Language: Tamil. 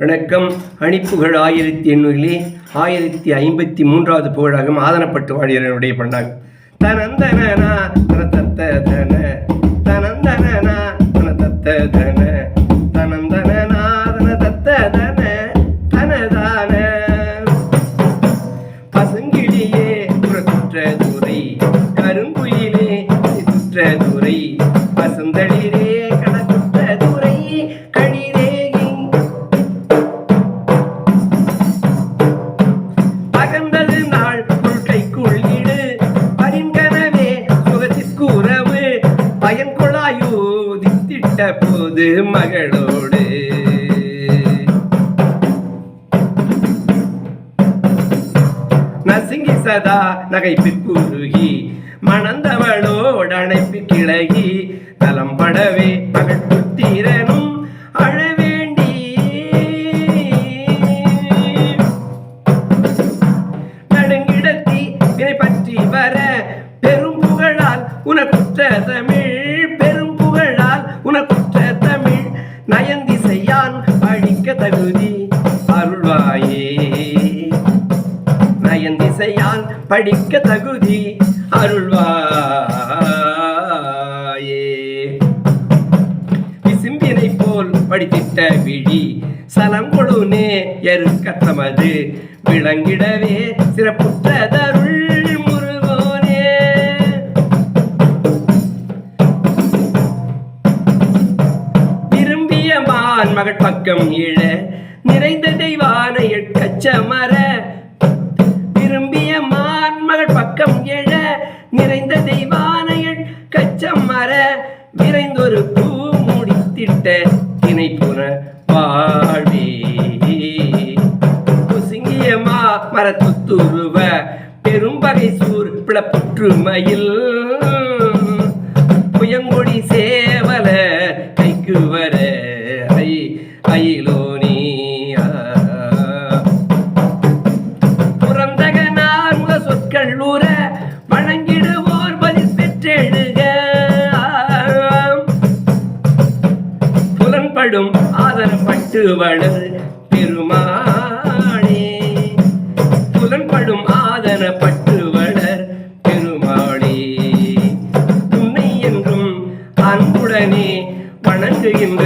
வணக்கம். அணிப்புகழ் 1800 1053வது புகழாகும் ஆதனப்பட்டு வாடியனுடைய பண்ணாகும். தனந்தனா தனத்தன தனந்தனா தனத்தன தனந்தனா தனத்தன தனதான பசங்கிளியே புறத்துற்ற துறை கருங்குயிலே சுற்ற துறை பசந்தளிரே கணக்குற்ற துறை கழிரே பகந்தது நாள் புல்கைக்குள் இடு பரிங்கனவே சுகத்திற்கு உறவு பயன் கொளாயூதித்திட்ட போது மகளோடு நசுங்கி சதா நகைப்பிற்குருகி மணந்தவளோடு அணைப்பு கிளகி தலம்படவே மகள் புத்திரனும் அழவேண்டி நடுங்கிடத்தி வினை பற்றி வர பெரும் புகழால் உனக்குற்ற தமிழ் பெரும் புகழால் உனக்குற்ற தமிழ் நயந்திசையான் படிக்க தகுதி அருள்வாயே நயந்திசையால் படிக்க தகுதி அருள்வாயே. விசும்பினை போல் படித்திட்ட விழி சலங்கொழுனே எருக்கத்தமது விளங்கிடவே சிறப்புற்றதருள் முருகோனே. விரும்பிய மான் மகள் பக்கம் இழ நிறைந்த தெய்வான எட்கச்சமர விரும்பிய மான் மகள் பக்கம் எழ நிறைந்த தெய்வான கச்சம் மர விரைந்தொரு பூ முடித்திட்ட திணைப்புற வாழ்வே குசுங்கியமா மரத்துத்துருவ பெரும்பகை சூர் பிளப்புற்றுமையில் புயங்கொடி சேவல கைக்கு வர அயிலோனி கல்லூர வணங்கிடுவோர் பதில் பெற்றெழுக புலன்படும் ஆதரப்பட்டு வளர் பெருமானே புலன்படும் ஆதரப்பட்டு வளர் பெருமானே உன்னை என்றும் அன்புடனே வணங்குகின்ற